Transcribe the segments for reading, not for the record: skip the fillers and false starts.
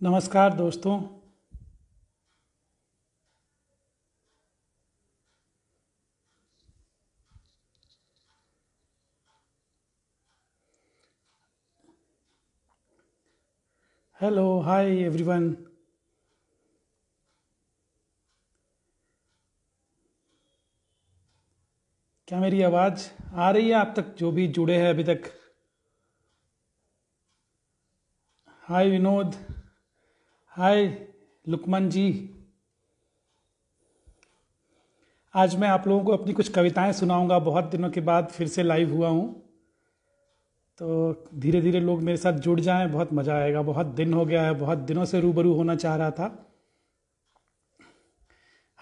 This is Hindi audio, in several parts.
नमस्कार दोस्तों। Hello, hi everyone. क्या मेरी आवाज़ आ रही है आप तक, जो भी जुड़े हैं अभी तक? हाय विनोद, हाय लुकमान जी। आज मैं आप लोगों को अपनी कुछ कविताएं सुनाऊंगा। बहुत दिनों के बाद फिर से लाइव हुआ हूं, तो धीरे धीरे लोग मेरे साथ जुड़ जाएं, बहुत मज़ा आएगा। बहुत दिन हो गया है, बहुत दिनों से रूबरू होना चाह रहा था।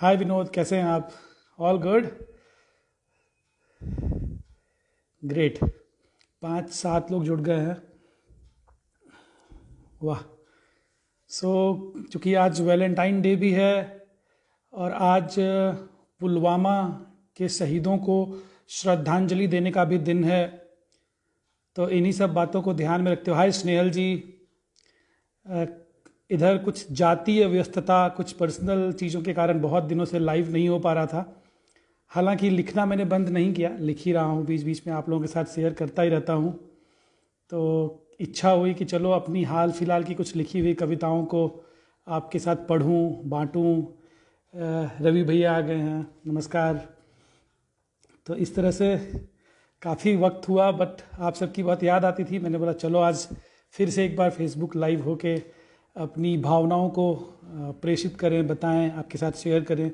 हाय विनोद, कैसे हैं आप? All good, great. 5-7 लोग जुड़ गए हैं, वाह। सो चूँकि आज वैलेंटाइन डे भी है और आज पुलवामा के शहीदों को श्रद्धांजलि देने का भी दिन है, तो इन्हीं सब बातों को ध्यान में रखते हुए, हाय स्नेहल जी। अ, इधर कुछ जातीय व्यस्तता, कुछ पर्सनल चीज़ों के कारण बहुत दिनों से लाइव नहीं हो पा रहा था। हालांकि लिखना मैंने बंद नहीं किया, लिख ही रहा हूँ, बीच बीच में आप लोगों के साथ शेयर करता ही रहता हूँ। तो इच्छा हुई कि चलो अपनी हाल फिलहाल की कुछ लिखी हुई कविताओं को आपके साथ पढ़ूं, बांटूं। रवि भैया आ गए हैं, नमस्कार। तो इस तरह से काफ़ी वक्त हुआ, बट आप सबकी बहुत याद आती थी। मैंने बोला चलो आज फिर से एक बार फेसबुक लाइव होके अपनी भावनाओं को प्रेषित करें, बताएं, आपके साथ शेयर करें।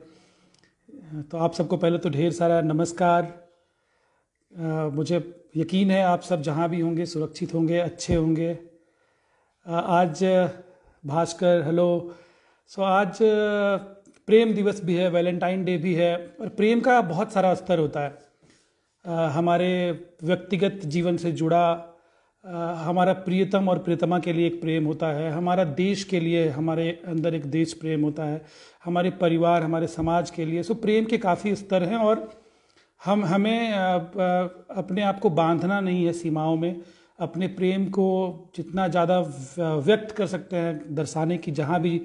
तो आप सबको पहले तो ढेर सारा नमस्कार। मुझे यकीन है आप सब जहाँ भी होंगे सुरक्षित होंगे, अच्छे होंगे। आज भास्कर, हेलो। सो आज प्रेम दिवस भी है, वैलेंटाइन डे भी है, और प्रेम का बहुत सारा स्तर होता है। हमारे व्यक्तिगत जीवन से जुड़ा हमारा प्रियतम और प्रियतमा के लिए एक प्रेम होता है, हमारा देश के लिए हमारे अंदर एक देश प्रेम होता है, हमारे परिवार, हमारे समाज के लिए। सो प्रेम के काफ़ी स्तर हैं और हमें अपने आप को बांधना नहीं है सीमाओं में। अपने प्रेम को जितना ज़्यादा व्यक्त कर सकते हैं, दर्शाने की जहाँ भी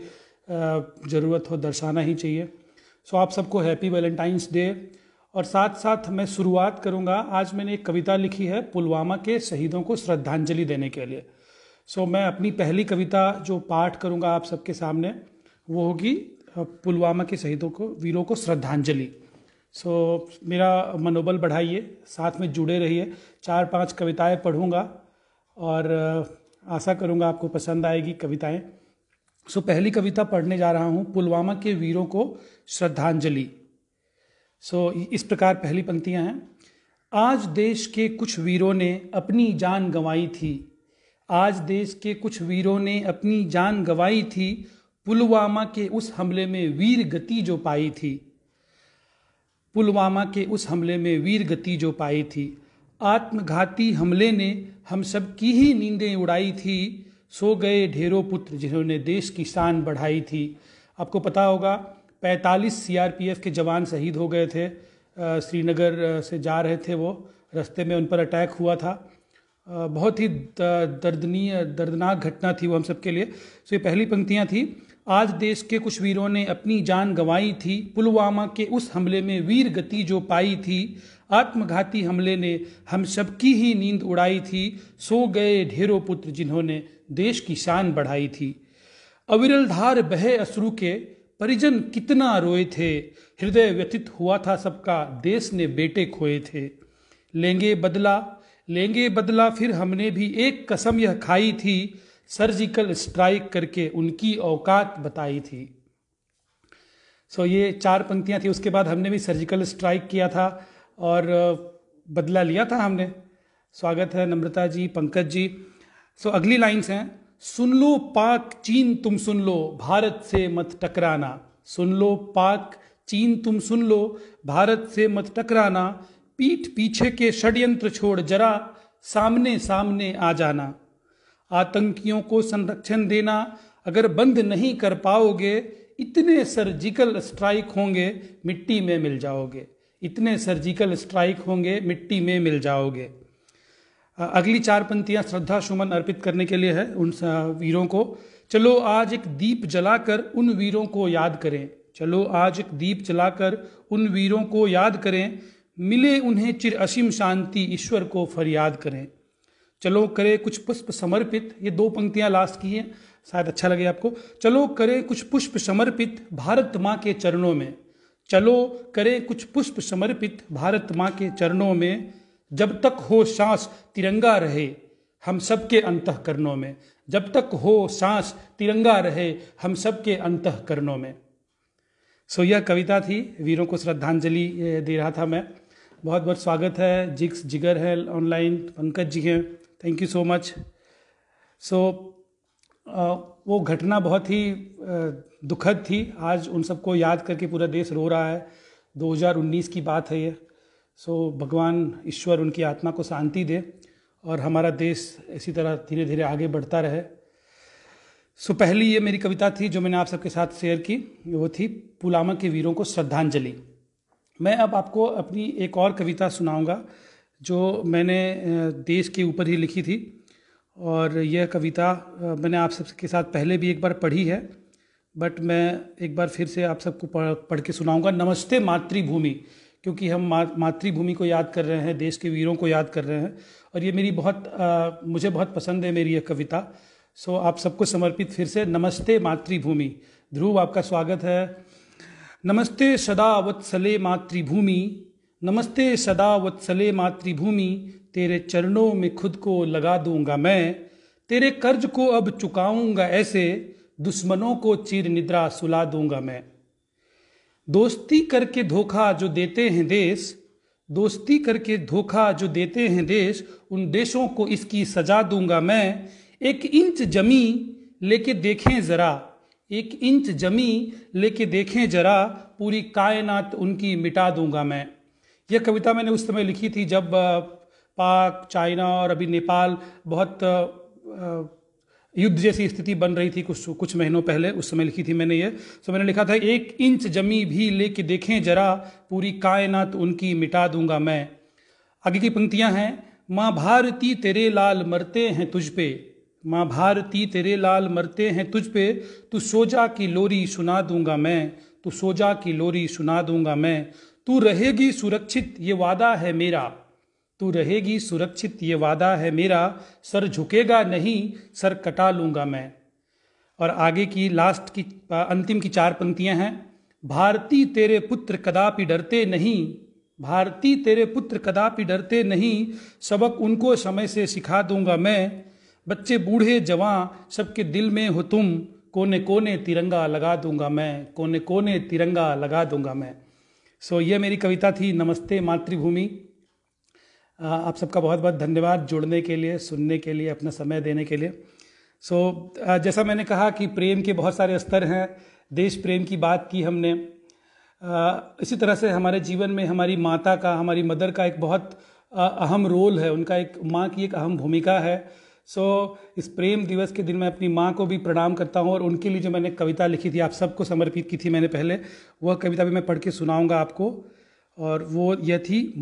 ज़रूरत हो दर्शाना ही चाहिए। सो आप सबको हैप्पी वैलेंटाइंस डे। और साथ साथ मैं शुरुआत करूँगा, आज मैंने एक कविता लिखी है पुलवामा के शहीदों को श्रद्धांजलि देने के लिए। सो मैं अपनी पहली कविता जो पाठ करूँगा आप सबके सामने वो होगी पुलवामा के शहीदों को, वीरों को श्रद्धांजलि। सो मेरा मनोबल बढ़ाइए, साथ में जुड़े रहिए। 4-5 कविताएं पढ़ूंगा और आशा करूंगा आपको पसंद आएगी कविताएं। सो पहली कविता पढ़ने जा रहा हूं, पुलवामा के वीरों को श्रद्धांजलि। सो इस प्रकार पहली पंक्तियां हैं। आज देश के कुछ वीरों ने अपनी जान गंवाई थी, आज देश के कुछ वीरों ने अपनी जान गंवाई थी, पुलवामा के उस हमले में वीर गति जो पाई थी, पुलवामा के उस हमले में वीर गति जो पाई थी। आत्मघाती हमले ने हम सब की ही नींदें उड़ाई थी, सो गए ढेरों पुत्र जिन्होंने देश की शान बढ़ाई थी। आपको पता होगा 45 सीआरपीएफ के जवान शहीद हो गए थे। श्रीनगर से जा रहे थे वो, रास्ते में उन पर अटैक हुआ था। बहुत ही दर्दनाक घटना थी वो हम सब के लिए। सो ये पहली पंक्तियाँ थी। आज देश के कुछ वीरों ने अपनी जान गंवाई थी, पुलवामा के उस हमले में वीर गति जो पाई थी, आत्मघाती हमले ने हम सबकी ही नींद उड़ाई थी, सो गए ढेरों पुत्र जिन्होंने देश की शान बढ़ाई थी। अविरल धार बहे अश्रु के परिजन कितना रोए थे, हृदय व्यथित हुआ था सबका, देश ने बेटे खोए थे। लेंगे बदला, लेंगे बदला, फिर हमने भी एक कसम यह खाई थी, सर्जिकल स्ट्राइक करके उनकी औकात बताई थी। सो ये 4 पंक्तियां थी। उसके बाद हमने भी सर्जिकल स्ट्राइक किया था और बदला लिया था हमने। स्वागत है नम्रता जी, पंकज जी। सो अगली लाइन्स हैं। सुन लो पाक चीन तुम सुन लो, भारत से मत टकराना। सुन लो पाक चीन तुम सुन लो, भारत से मत टकराना। पीठ पीछे के षड्यंत्र छोड़ जरा सामने सामने आ जाना। आतंकियों को संरक्षण देना अगर बंद नहीं कर पाओगे, इतने सर्जिकल स्ट्राइक होंगे मिट्टी में मिल जाओगे, इतने सर्जिकल स्ट्राइक होंगे मिट्टी में मिल जाओगे। अगली 4 पंक्तियां श्रद्धा सुमन अर्पित करने के लिए है उन वीरों को। चलो आज एक दीप जलाकर उन वीरों को याद करें, चलो आज एक दीप जलाकर उन वीरों को याद करें, मिले उन्हें चिर असीम शांति ईश्वर को फरियाद करें। चलो करे कुछ पुष्प समर्पित, ये 2 पंक्तियां लास्ट की हैं, शायद अच्छा लगे आपको। चलो करे कुछ पुष्प समर्पित भारत माँ के चरणों में, चलो करे कुछ पुष्प समर्पित भारत माँ के चरणों में, जब तक हो सांस तिरंगा रहे हम सबके अंतःकरणों में, जब तक हो सांस तिरंगा रहे हम सबके अंतःकरणों में। सो यह कविता थी, वीरों को श्रद्धांजलि दे रहा था मैं। बहुत बहुत स्वागत है, जिग्स जिगर है ऑनलाइन, पंकज जी हैं, थैंक यू सो मच। सो वो घटना बहुत ही दुखद थी, आज उन सबको याद करके पूरा देश रो रहा है। 2019 की बात है ये। सो भगवान ईश्वर उनकी आत्मा को शांति दे और हमारा देश इसी तरह धीरे धीरे आगे बढ़ता रहे। सो पहली ये मेरी कविता थी जो मैंने आप सबके साथ शेयर की, वो थी पुलवामा के वीरों को श्रद्धांजलि। मैं अब आपको अपनी एक और कविता सुनाऊंगा जो मैंने देश के ऊपर ही लिखी थी, और यह कविता मैंने आप सबके साथ पहले भी एक बार पढ़ी है, बट मैं एक बार फिर से आप सबको पढ़ के सुनाऊंगा। नमस्ते मातृभूमि, क्योंकि हम मातृभूमि को याद कर रहे हैं, देश के वीरों को याद कर रहे हैं, और ये मेरी मुझे बहुत पसंद है मेरी यह कविता। सो आप सबको समर्पित फिर से नमस्ते मातृभूमि। ध्रुव आपका स्वागत है। नमस्ते सदा वत्सले मातृभूमि, नमस्ते सदा वत्सले मातृभूमि, तेरे चरणों में खुद को लगा दूंगा मैं, तेरे कर्ज को अब चुकाऊंगा ऐसे, दुश्मनों को चिर निद्रा सुला दूंगा मैं। दोस्ती करके धोखा जो देते हैं देश, दोस्ती करके धोखा जो देते हैं देश, उन देशों को इसकी सजा दूंगा मैं। 1 इंच जमी लेके देखें जरा, 1 इंच जमी लेके देखें जरा, पूरी कायनात उनकी मिटा दूंगा मैं। यह कविता मैंने उस समय लिखी थी जब पाक, चाइना और अभी नेपाल बहुत युद्ध जैसी स्थिति बन रही थी कुछ महीनों पहले, उस समय लिखी थी मैंने ये। तो मैंने लिखा था 1 इंच जमी भी लेके देखें जरा, पूरी कायनात उनकी मिटा दूंगा मैं। आगे की पंक्तियां हैं, माँ भारती तेरे लाल मरते हैं तुझ पे, माँ भारती तेरे लाल मरते हैं तुझ पे, तू सो जा की लोरी सुना दूंगा मैं, तू सो जा की लोरी सुना दूंगा मैं। तू रहेगी सुरक्षित ये वादा है मेरा, तू रहेगी सुरक्षित ये वादा है मेरा, सर झुकेगा नहीं सर कटा लूंगा मैं। और आगे की लास्ट की अंतिम की 4 पंक्तियां हैं, भारती तेरे पुत्र कदापि डरते नहीं, भारती तेरे पुत्र कदापि डरते नहीं, सबक उनको समय से सिखा दूंगा मैं। बच्चे बूढ़े जवां सबके दिल में हो तुम, कोने कोने तिरंगा लगा दूंगा मैं, कोने कोने तिरंगा लगा दूंगा मैं। सो ये मेरी कविता थी नमस्ते मातृभूमि। आप सबका बहुत बहुत धन्यवाद जुड़ने के लिए, सुनने के लिए, अपना समय देने के लिए। सो जैसा मैंने कहा कि प्रेम के बहुत सारे स्तर हैं, देश प्रेम की बात की हमने, इसी तरह से हमारे जीवन में हमारी माता का, हमारी मदर का एक बहुत अहम रोल है, उनका एक माँ की एक अहम भूमिका है। सो इस प्रेम दिवस के दिन मैं अपनी माँ को भी प्रणाम करता हूँ, और उनके लिए जो मैंने कविता लिखी थी आप सबको समर्पित की थी मैंने पहले, वह कविता भी मैं पढ़ के सुनाऊँगा आपको। और वो यह थी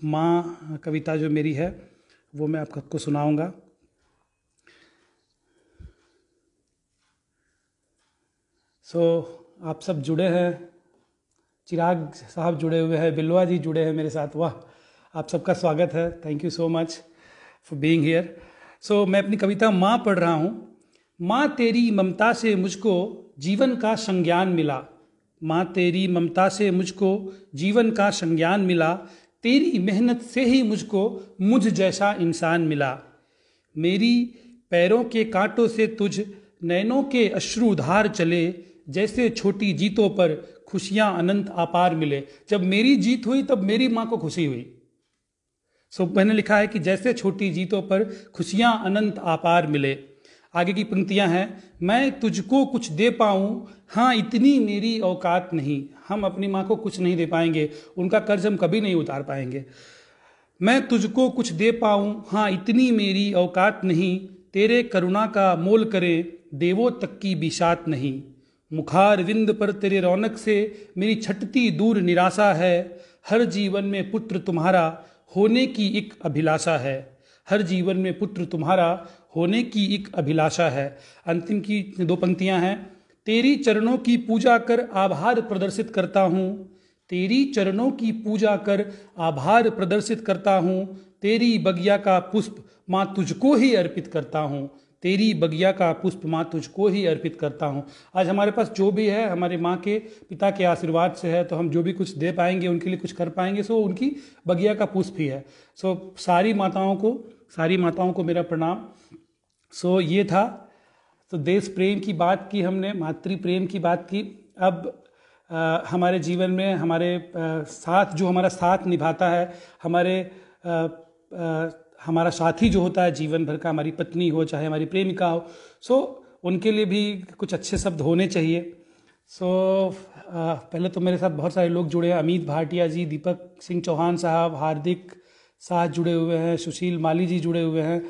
माँ कविता जो मेरी है वो मैं आपको सुनाऊँगा। सो आप सब जुड़े हैं, चिराग साहब जुड़े हुए हैं, बिल्वा जी जुड़े हैं मेरे साथ, वाह, आप सबका स्वागत है, thank you so much for being here. So मैं अपनी कविता माँ पढ़ रहा हूँ। माँ तेरी ममता से मुझको जीवन का संज्ञान मिला, माँ तेरी ममता से मुझको जीवन का संज्ञान मिला, तेरी मेहनत से ही मुझको मुझ जैसा इंसान मिला। मेरी पैरों के कांटों से तुझ नैनों के अश्रुधार चले, जैसे छोटी जीतों पर खुशियां अनंत अपार मिले। जब मेरी जीत हुई तब मेरी माँ को खुशी हुई। सो मैंने लिखा है कि जैसे छोटी जीतों पर खुशियां अनंत अपार मिले। आगे की पंक्तियां हैं, मैं तुझको कुछ दे पाऊँ, हाँ इतनी मेरी औकात नहीं। हम अपनी माँ को कुछ नहीं दे पाएंगे, उनका कर्ज हम कभी नहीं उतार पाएंगे। मैं तुझको कुछ दे पाऊँ, हाँ इतनी मेरी औकात नहीं, तेरे करुणा का मोल करे देवों तक की बिसात नहीं। मुखार विंद पर तेरे रौनक से मेरी छटती दूर निराशा है, हर जीवन में पुत्र तुम्हारा होने की एक अभिलाषा है, हर जीवन में पुत्र तुम्हारा होने की एक अभिलाषा है। अंतिम की 2 पंक्तियां हैं। तेरी चरणों की पूजा कर आभार प्रदर्शित करता हूँ, तेरी चरणों की पूजा कर आभार प्रदर्शित करता हूँ, तेरी बगिया का पुष्प माँ तुझको ही अर्पित करता हूँ, तेरी बगिया का पुष्प माँ तुझको ही अर्पित करता हूँ। आज हमारे पास जो भी है हमारे माँ के पिता के आशीर्वाद से है, तो हम जो भी कुछ दे पाएंगे उनके लिए कुछ कर पाएंगे, सो उनकी बगिया का पुष्प ही है। सो सारी माताओं को मेरा प्रणाम। सो ये था, तो देश प्रेम की बात की हमने, मातृ प्रेम की बात की। अब हमारे जीवन में हमारे साथ जो हमारा साथ निभाता है, हमारा साथी जो होता है जीवन भर का, हमारी पत्नी हो चाहे हमारी प्रेमिका हो, सो उनके लिए भी कुछ अच्छे शब्द होने चाहिए। सो पहले तो मेरे साथ बहुत सारे लोग जुड़े हैं। अमित भाटिया जी, दीपक सिंह चौहान साहब, हार्दिक शाह जुड़े हुए हैं, सुशील माली जी जुड़े हुए हैं,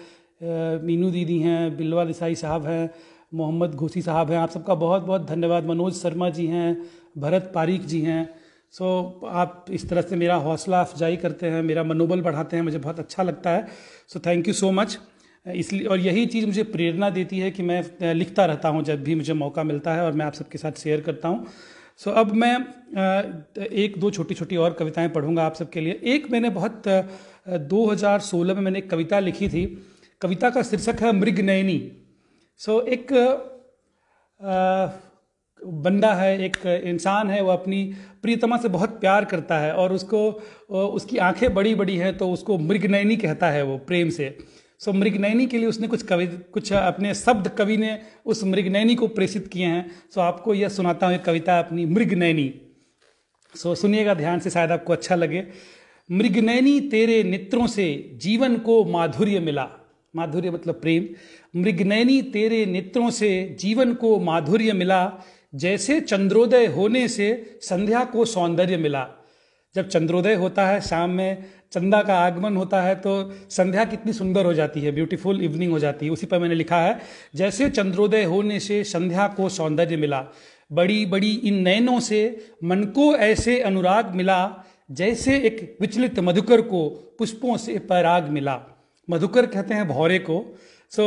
मीनू दीदी हैं, बिलवा देसाई साहब हैं, मोहम्मद घोसी साहब हैं। आप सबका बहुत बहुत धन्यवाद। मनोज शर्मा जी हैं, भरत पारीक जी हैं। सो आप इस तरह से मेरा हौसला अफजाई करते हैं, मेरा मनोबल बढ़ाते हैं, मुझे बहुत अच्छा लगता है। So thank you so much. इसलिए, और यही चीज़ मुझे प्रेरणा देती है कि मैं लिखता रहता हूँ जब भी मुझे मौका मिलता है, और मैं आप सबके साथ शेयर करता हूँ। सो अब मैं 1-2 छोटी छोटी और कविताएं पढ़ूंगा आप सबके लिए। एक मैंने 2016 में मैंने एक कविता लिखी थी। कविता का शीर्षक है मृगनयनी। सो एक बंदा है, एक इंसान है, वो अपनी प्रियतमा से बहुत प्यार करता है, और उसकी आंखें बड़ी बड़ी हैं, तो उसको मृगनयनी कहता है वो प्रेम से। सो मृगनयनी के लिए उसने कुछ अपने शब्द कवि ने उस मृगनयनी को प्रेषित किए हैं। सो आपको यह सुनाता हूँ एक कविता अपनी, मृगनयनी। सो सुनिएगा ध्यान से, शायद आपको अच्छा लगे। मृगनयनी तेरे नेत्रों से जीवन को माधुर्य मिला। माधुर्य मतलब प्रेम। मृगनयनी तेरे नेत्रों से जीवन को माधुर्य मिला, जैसे चंद्रोदय होने से संध्या को सौंदर्य मिला। जब चंद्रोदय होता है, शाम में चंदा का आगमन होता है, तो संध्या कितनी सुंदर हो जाती है, ब्यूटीफुल इवनिंग हो जाती है। उसी पर मैंने लिखा है, जैसे चंद्रोदय होने से संध्या को सौंदर्य मिला, बड़ी बड़ी इन नयनों से मन को ऐसे अनुराग मिला, जैसे एक विचलित मधुकर को पुष्पों से पराग मिला। मधुकर कहते हैं भौरे को। सो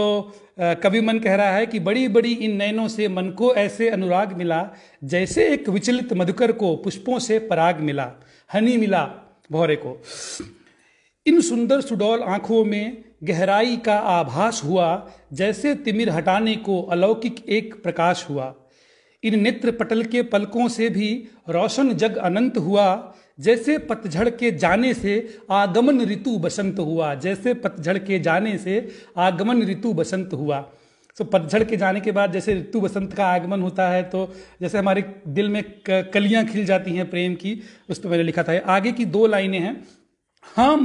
कवि मन कह रहा है कि बड़ी बड़ी इन नयनों से मन को ऐसे अनुराग मिला, जैसे एक विचलित मधुकर को पुष्पों से पराग मिला, हनी मिला भौरे को। इन सुंदर सुडौल आंखों में गहराई का आभास हुआ, जैसे तिमिर हटाने को अलौकिक एक प्रकाश हुआ। इन नेत्र पटल के पलकों से भी रोशन जग अनंत हुआ, जैसे पतझड़ के जाने से आगमन ऋतु बसंत हुआ। जैसे पतझड़ के जाने से आगमन ऋतु बसंत हुआ। तो पतझड़ के जाने के बाद जैसे ऋतु बसंत का आगमन होता है, तो जैसे हमारे दिल में कलियां खिल जाती हैं प्रेम की, उस पर मैंने लिखा था। आगे की 2 लाइनें हैं। हाँ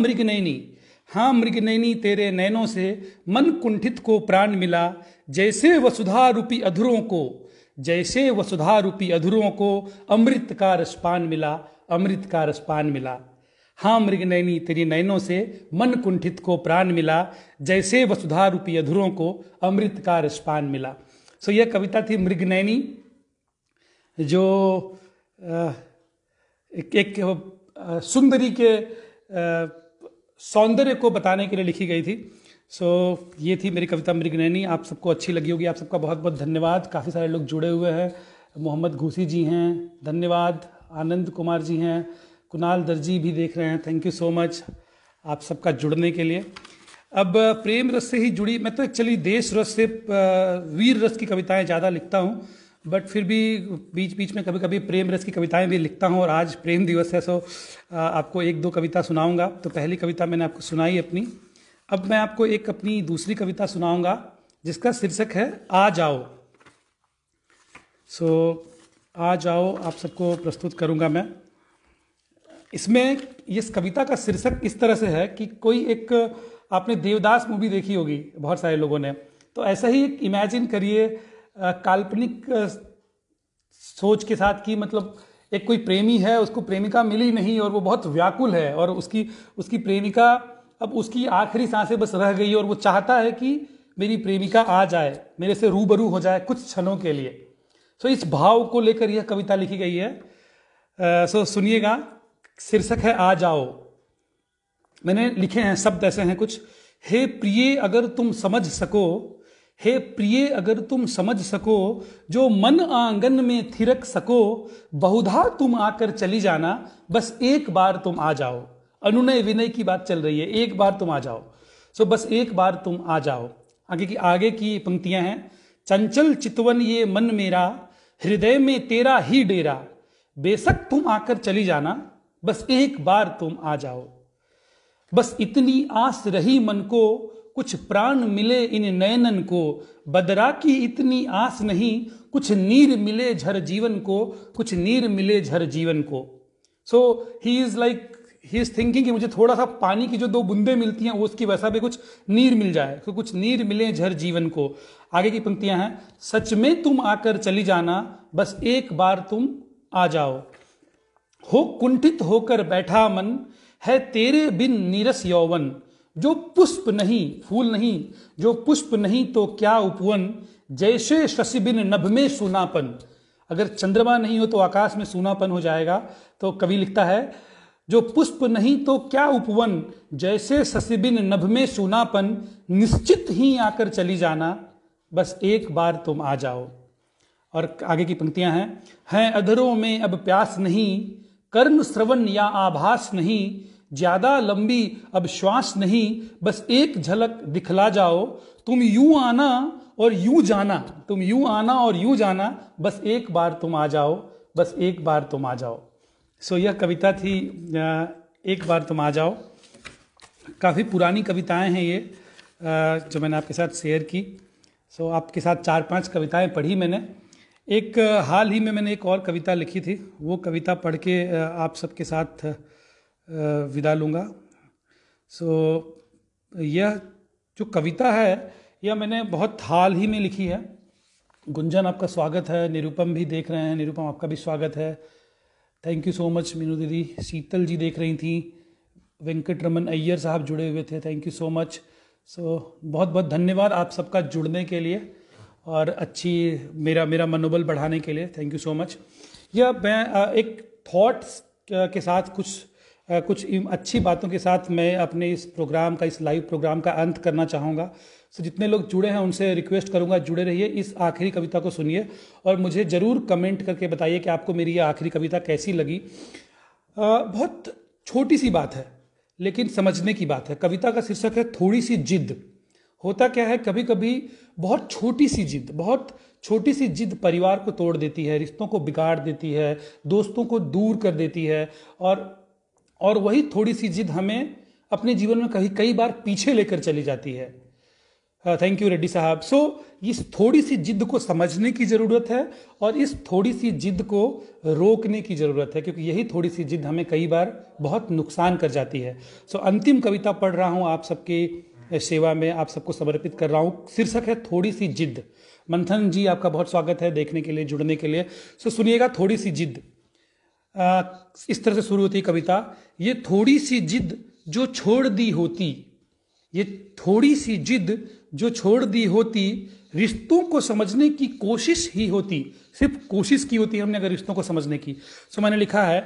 मृगनयनी तेरे नैनों से मन कुंठित को प्राण मिला, जैसे वसुधा रूपी अधरों को अमृत का रसपान मिला, अमृत का रसपान मिला। हाँ मृगनयनी तेरी नैनों से मन कुंठित को प्राण मिला, जैसे वसुधा रूपी अधरों को अमृत का रसपान मिला। सो यह कविता थी मृगनयनी, जो एक सुंदरी के सौंदर्य को बताने के लिए लिखी गई थी। सो ये थी मेरी कविता मृगनयनी। आप सबको अच्छी लगी होगी। आप सबका बहुत बहुत धन्यवाद। काफ़ी सारे लोग जुड़े हुए हैं। मोहम्मद घूसी जी हैं, धन्यवाद। आनंद कुमार जी हैं, कुणाल दर्जी भी देख रहे हैं, थैंक यू सो मच आप सबका जुड़ने के लिए। अब प्रेम रस से ही जुड़ी, मैं तो एक्चुअली देश रस से वीर रस की कविताएं ज़्यादा लिखता हूं, बट फिर भी बीच बीच में कभी कभी प्रेम रस की कविताएं भी लिखता हूं, और आज प्रेम दिवस है, सो आपको 1-2 कविता सुनाऊंगा। तो पहली कविता मैंने आपको सुनाई अपनी। अब मैं आपको एक अपनी दूसरी कविता सुनाऊंगा, जिसका शीर्षक है आ जाओ। सो आ जाओ आप सबको प्रस्तुत करूंगा मैं। इसमें इस कविता का शीर्षक इस तरह से है कि कोई एक, आपने देवदास मूवी देखी होगी बहुत सारे लोगों ने, तो ऐसा ही एक इमेजिन करिए काल्पनिक सोच के साथ कि मतलब एक कोई प्रेमी है, उसको प्रेमिका मिली नहीं और वो बहुत व्याकुल है, और उसकी प्रेमिका अब उसकी आखिरी सांसें बस रह गई, और वो चाहता है कि मेरी प्रेमिका आ जाए, मेरे से रूबरू हो जाए कुछ क्षणों के लिए। सो इस भाव को लेकर यह कविता लिखी गई है। सो सुनिएगा, शीर्षक है आ जाओ। मैंने लिखे हैं शब्द ऐसे हैं कुछ हे प्रिय अगर तुम समझ सको, हे प्रिय अगर तुम समझ सको, जो मन आंगन में थिरक सको, बहुधा तुम आकर चली जाना, बस एक बार तुम आ जाओ। अनुनय विनय की बात चल रही है, एक बार तुम आ जाओ। सो बस एक बार तुम आ जाओ। आगे की पंक्तियां हैं। चंचल चितवन ये मन मेरा, हृदय में तेरा ही डेरा, बेशक तुम आकर चली जाना, बस एक बार तुम आ जाओ। बस इतनी आस रही मन को, कुछ प्राण मिले इन नयनन को, बदरा की इतनी आस नहीं, कुछ नीर मिले झर जीवन को, कुछ नीर मिले झर जीवन को। सो ही इज थिंकिंग कि मुझे थोड़ा सा पानी की जो दो बूंदे मिलती हैं, वो उसकी वैसा भी कुछ नीर मिल जाए, तो कुछ नीर मिले झर जीवन को। आगे की पंक्तियां हैं। सच में तुम आकर चली जाना, बस एक बार तुम आ जाओ। हो कुंठित होकर बैठा मन, है तेरे बिन नीरस यौवन, जो पुष्प नहीं फूल नहीं, जो पुष्प नहीं तो क्या उपवन, जैसे शशि बिन नभ में सूनापन। अगर चंद्रमा नहीं हो तो आकाश में सूनापन हो जाएगा। तो कवि लिखता है जो पुष्प नहीं तो क्या उपवन, जैसे शशि बिन नभ में सूनापन, निश्चित ही आकर चली जाना, बस एक बार तुम आ जाओ। और आगे की पंक्तियां हैं अधरों में अब प्यास नहीं, कर्ण श्रवण या आभास नहीं, ज्यादा लंबी अब श्वास नहीं, बस एक झलक दिखला जाओ, तुम यूं आना और यूं जाना, तुम यूं आना और यूं जाना, बस एक बार तुम आ जाओ, बस एक बार तुम आ जाओ। सो यह कविता थी एक बार तुम आ जाओ। काफ़ी पुरानी कविताएं हैं ये, जो मैंने आपके साथ शेयर की। सो आपके साथ 4-5 कविताएं पढ़ी मैंने। एक हाल ही में मैंने एक और कविता लिखी थी, वो कविता पढ़ के आप सबके साथ विदा लूँगा। सो यह जो कविता है यह मैंने बहुत हाल ही में लिखी है। गुंजन आपका स्वागत है, निरुपम भी देख रहे हैं, निरुपम आपका भी स्वागत है। Thank you so much Meenu दीदी। शीतल जी देख रही थी, वेंकट रमन अय्यर साहब जुड़े हुए थे, थैंक यू सो मच। सो बहुत बहुत धन्यवाद आप सबका जुड़ने के लिए और अच्छी मेरा मनोबल बढ़ाने के लिए, थैंक यू सो मच। यह मैं एक थॉट्स के साथ कुछ अच्छी बातों के साथ मैं अपने इस प्रोग्राम का, इस लाइव प्रोग्राम का अंत करना चाहूँगा। सो जितने लोग जुड़े हैं उनसे रिक्वेस्ट करूँगा जुड़े रहिए, इस आखिरी कविता को सुनिए और मुझे ज़रूर कमेंट करके बताइए कि आपको मेरी ये आखिरी कविता कैसी लगी। बहुत छोटी सी बात है लेकिन समझने की बात है। कविता का शीर्षक है थोड़ी सी जिद। होता क्या है, कभी कभी बहुत छोटी सी जिद परिवार को तोड़ देती है, रिश्तों को बिगाड़ देती है, दोस्तों को दूर कर देती है और वही थोड़ी सी जिद हमें अपने जीवन में कई बार पीछे लेकर चली जाती है। थैंक यू रेड्डी साहब। सो इस थोड़ी सी जिद को समझने की ज़रूरत है और इस थोड़ी सी जिद को रोकने की ज़रूरत है, क्योंकि यही थोड़ी सी जिद हमें कई बार बहुत नुकसान कर जाती है। सो अंतिम कविता पढ़ रहा हूँ आप सबकी सेवा में, आप सबको समर्पित कर रहा हूँ। शीर्षक है थोड़ी सी जिद। मंथन जी आपका बहुत स्वागत है देखने के लिए, जुड़ने के लिए। सो सुनिएगा थोड़ी सी जिद। इस तरह से शुरू होती कविता। ये थोड़ी सी जिद जो छोड़ दी होती, ये थोड़ी सी जिद जो छोड़ दी होती, रिश्तों को समझने की कोशिश ही होती। सिर्फ कोशिश की होती हमने अगर रिश्तों को समझने की। सो मैंने लिखा है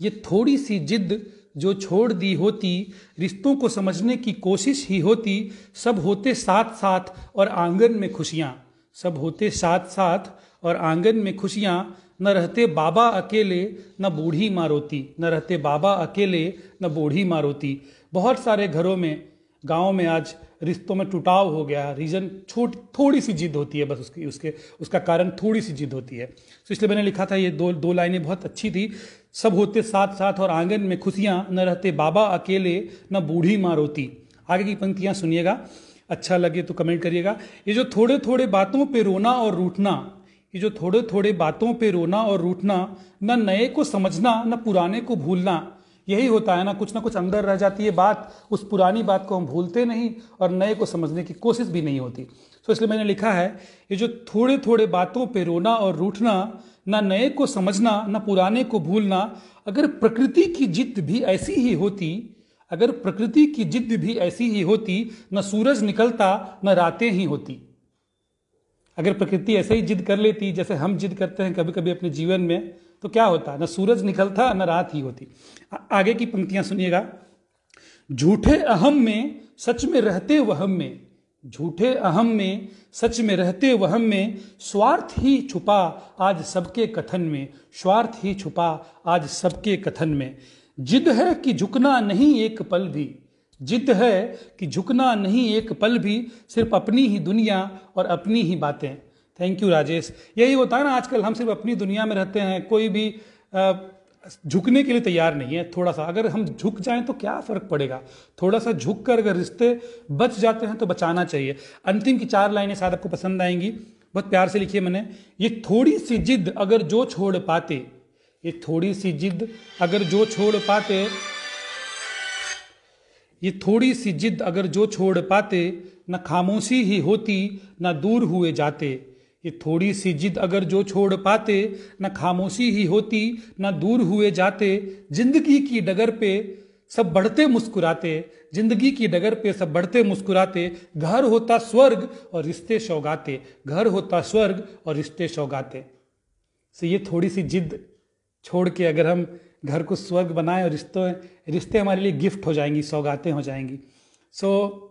ये थोड़ी सी जिद जो छोड़ दी होती, रिश्तों को समझने की कोशिश ही होती, सब होते साथ साथ और आंगन में खुशियाँ, सब होते साथ साथ और आंगन में खुशियाँ, न रहते बाबा अकेले न बूढ़ी माँ रोती, न रहते बाबा अकेले न बूढ़ी माँ रोती। बहुत सारे घरों में, गाँव में आज रिश्तों में टूटाव हो गया। रीजन थोड़ी सी जिद होती है, बस उसका कारण थोड़ी सी जिद होती है। तो इसलिए मैंने लिखा था ये दो लाइनें बहुत अच्छी थी। सब होते साथ साथ और आंगन में खुशियाँ, न रहते बाबा अकेले न बूढ़ी माँ रोती। आगे की पंक्तियाँ सुनिएगा, अच्छा लगे तो कमेंट करिएगा। ये जो थोड़े थोड़े बातों पे रोना और रूठना, ये जो थोड़े थोड़े बातों पे रोना और रूठना, न नए को समझना न पुराने को भूलना, यही होता है ना कुछ अंदर रह जाती है बात, उस पुरानी बात को हम भूलते नहीं और नए को समझने की कोशिश भी नहीं होती। तो इसलिए मैंने लिखा है ये जो थोड़े थोड़े बातों पे रोना और रूठना, ना नए को समझना न पुराने को भूलना, अगर प्रकृति की जिद भी ऐसी ही होती, अगर प्रकृति की जिद भी ऐसी ही होती, न सूरज निकलता न रातें ही होती। अगर प्रकृति ऐसे ही जिद कर लेती जैसे हम जिद करते हैं कभी कभी अपने जीवन में, तो क्या होता, न सूरज निकलता न रात ही होती। आगे की पंक्तियां सुनिएगा। झूठे अहम में सच में रहते वहम में, झूठे अहम में सच में रहते वहम में, स्वार्थ ही छुपा आज सबके कथन में, स्वार्थ ही छुपा आज सबके कथन में। जिद है कि झुकना नहीं एक पल भी, जिद है कि झुकना नहीं एक पल भी, सिर्फ अपनी ही दुनिया और अपनी ही बातें। Thank you Rajesh. यही होता है ना, आजकल हम सिर्फ अपनी दुनिया में रहते हैं, कोई भी झुकने के लिए तैयार नहीं है। थोड़ा सा अगर हम झुक जाएं तो क्या फर्क पड़ेगा, थोड़ा सा झुक कर अगर रिश्ते बच जाते हैं तो बचाना चाहिए। अंतिम की 4 लाइनें शायद आपको पसंद आएंगी, बहुत प्यार से लिखी है मैंने। ये थोड़ी सी जिद अगर जो छोड़ पाते, ये थोड़ी सी जिद अगर जो छोड़ पाते, ये थोड़ी सी जिद अगर जो छोड़ पाते, न खामोशी ही होती न दूर हुए जाते। ये थोड़ी सी जिद अगर जो छोड़ पाते, न खामोशी ही होती न दूर हुए जाते। जिंदगी की डगर पे सब बढ़ते मुस्कुराते, जिंदगी की डगर पे सब बढ़ते मुस्कुराते। घर होता स्वर्ग और रिश्ते सौगाते, घर होता स्वर्ग और रिश्ते सौगाते। सो ये थोड़ी सी जिद छोड़ के अगर हम घर को स्वर्ग बनाएं और रिश्ते हमारे लिए गिफ्ट हो जाएंगी, सौगातें हो जाएंगी। सो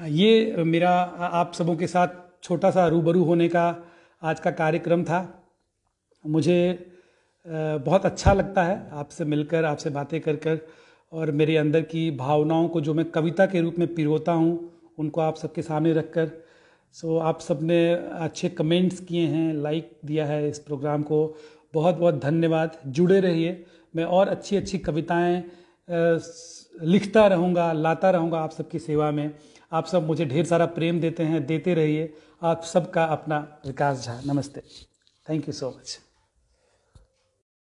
ये मेरा आप सबों के साथ छोटा सा रूबरू होने का आज का कार्यक्रम था। मुझे बहुत अच्छा लगता है आपसे मिलकर, आपसे बातें कर कर, और मेरे अंदर की भावनाओं को जो मैं कविता के रूप में पिरोता हूँ उनको आप सबके सामने रखकर। सो आप सब ने अच्छे कमेंट्स किए हैं, लाइक दिया है इस प्रोग्राम को, बहुत बहुत धन्यवाद। जुड़े रहिए, मैं और अच्छी अच्छी कविताएं लिखता रहूँगा, लाता रहूँगा आप सबकी सेवा में। आप सब मुझे ढेर सारा प्रेम देते हैं, देते रहिए। आप सबका अपना विकास झा। नमस्ते, थैंक यू सो मच।